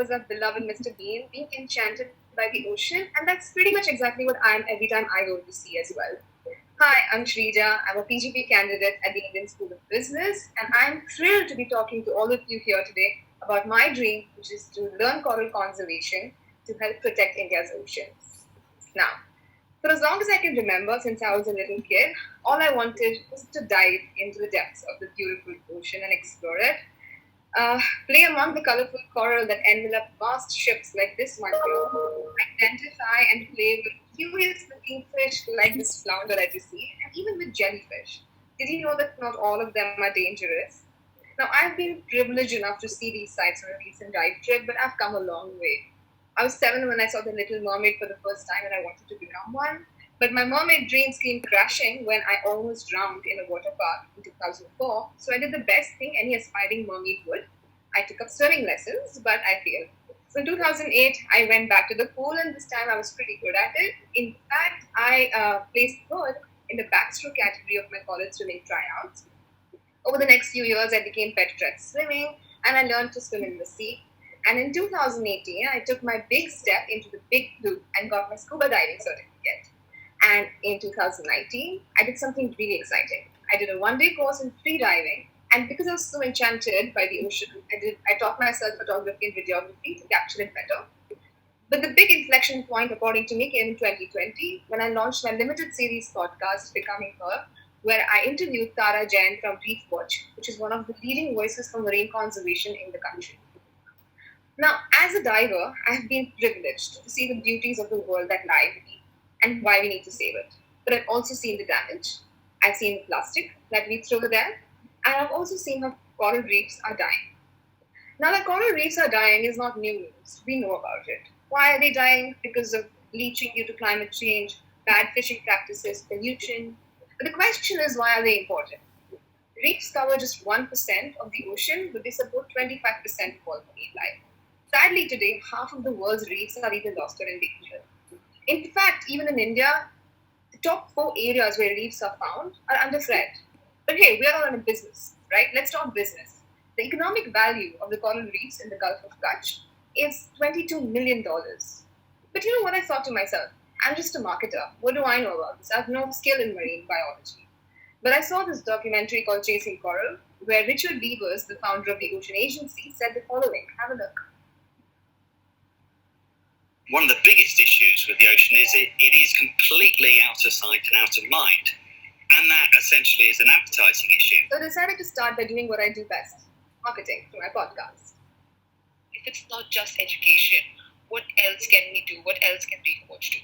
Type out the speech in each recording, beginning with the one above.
was our beloved Mr. Bean, being enchanted by the ocean, and that's pretty much exactly what I am every time I go to sea as well. Hi, I'm Shreeja. I'm a PGP candidate at the Indian School of Business, and I'm thrilled to be talking to all of you here today about my dream, which is to learn coral conservation to help protect India's oceans. Now, for as long as I can remember, since I was a little kid, all I wanted was to dive into the depths of the beautiful ocean and explore it. Play among the colorful coral that envelop vast ships like this one here. Identify and play with curious looking fish like this flounder that you see, and even with jellyfish. Did you know that not all of them are dangerous? Now, I've been privileged enough to see these sites on a recent dive trip, but I've come a long way. I was 7 when I saw The Little Mermaid for the first time and I wanted to become one. But my mermaid dreams came crashing when I almost drowned in a water park in 2004. So I did the best thing any aspiring mermaid would. I took up swimming lessons, but I failed. So in 2008, I went back to the pool, and this time I was pretty good at it. In fact, I placed third in the backstroke category of my college swimming tryouts. Over the next few years, I became better at swimming, and I learned to swim in the sea. And in 2018, I took my big step into the big blue and got my scuba diving certificate. And in 2019, I did something really exciting. I did a one-day course in free diving, and because I was so enchanted by the ocean, I taught myself photography and videography to capture it better. But the big inflection point, according to me, came in 2020 when I launched my limited series podcast, Becoming Her, where I interviewed Tara Jain from Reef Watch, which is one of the leading voices for marine conservation in the country. Now, as a diver, I've been privileged to see the beauties of the world that lie beneath and why we need to save it. But I've also seen the damage. I've seen the plastic that we throw there, and I've also seen how coral reefs are dying. Now, that coral reefs are dying is not new news. We know about it. Why are they dying? Because of bleaching due to climate change, bad fishing practices, pollution. But the question is, why are they important? Reefs cover just 1% of the ocean, but they support 25% of all marine life. Sadly, today, half of the world's reefs are either lost or endangered. In fact, even in India, the top 4 areas where reefs are found are under threat. But hey, we are all in a business, right? Let's talk business. The economic value of the coral reefs in the Gulf of Kutch is $22 million. But you know what I thought to myself? I'm just a marketer. What do I know about this? I have no skill in marine biology. But I saw this documentary called Chasing Coral, where Richard Beavers, the founder of the Ocean Agency, said the following. Have a look. One of the biggest issues with the ocean is it is completely out of sight and out of mind. And that essentially is an advertising issue. So I decided to start by doing what I do best, marketing through my podcast. If it's not just education, what else can we do? What else can Reef Watch do?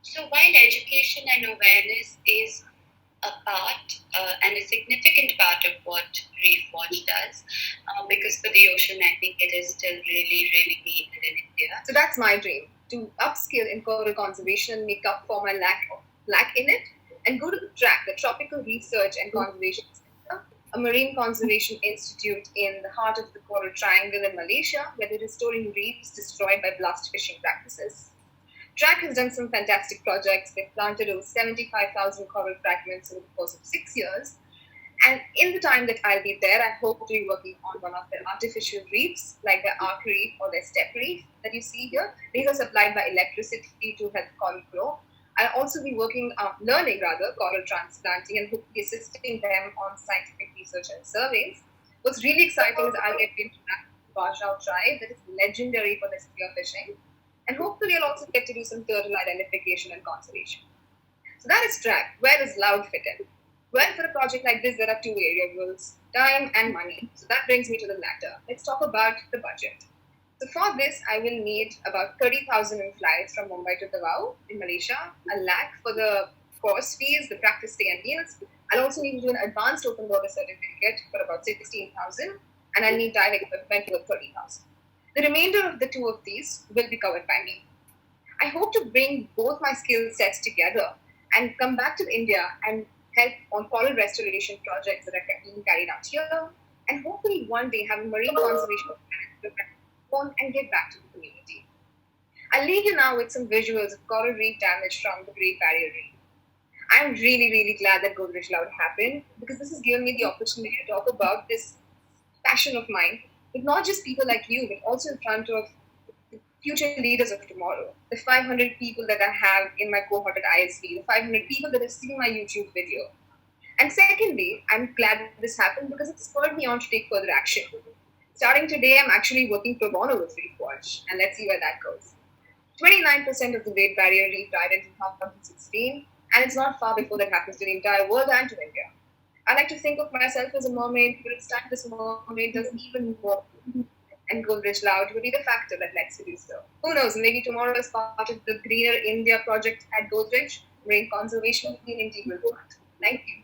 So while education and awareness is a part and a significant part of what Reef Watch does, because for the ocean, I think it is still really, really needed in India. So that's my dream, to upskill in coral conservation and make up for my lack in it, and go to the TRAC, the Tropical Research and Conservation Center, a marine conservation institute in the heart of the Coral Triangle in Malaysia, where they're restoring reefs destroyed by blast fishing practices. TRAC has done some fantastic projects. They've planted over 75,000 coral fragments over the course of 6 years. And in the time that I'll be there, I hope to be working on one of their artificial reefs, like their arc reef or their step reef that you see here. These are supplied by electricity to help coral grow. I'll also be learning coral transplanting and hopefully assisting them on scientific research and surveys. What's really exciting is I'll get to interact with the Godrej tribe that is legendary for their spearfishing. And hopefully I'll also get to do some turtle identification and conservation. So that is TRAC. Where does Loud fit in? Well, for a project like this, there are 2 variables, time and money. So that brings me to the latter. Let's talk about the budget. So for this, I will need about 30,000 in flights from Mumbai to Davao in Malaysia, a lakh for the course fees, the practice day and meals. I'll also need to do an advanced open water certificate for about 16,000, and I'll need diving equipment worth 30,000. The remainder of the 2 of these will be covered by me. I hope to bring both my skill sets together and come back to India and help on coral restoration projects that are being carried out here, and hopefully one day have a marine conservation program and give back to the community. I'll leave you now with some visuals of coral reef damage from the Great Barrier Reef. I'm really, really glad that Godrej Loud happened, because this has given me the opportunity to talk about this passion of mine with not just people like you, but also in front of the future leaders of tomorrow, the 500 people that I have in my cohort at ISB, the 500 people that have seen my YouTube video. And secondly, I'm glad that this happened because it spurred me on to take further action. Starting today, I'm actually working pro bono with Reefwatch, and let's see where that goes. 29% of the Great Barrier Reef died in 2016, and it's not far before that happens to the entire world and to India. I like to think of myself as a mermaid, but it's time this mermaid does even more. And Godrej Loud will be the factor that lets you do so. Who knows, maybe tomorrow as part of the Greener India project at Godrej, marine conservation will be an integral part. Thank you.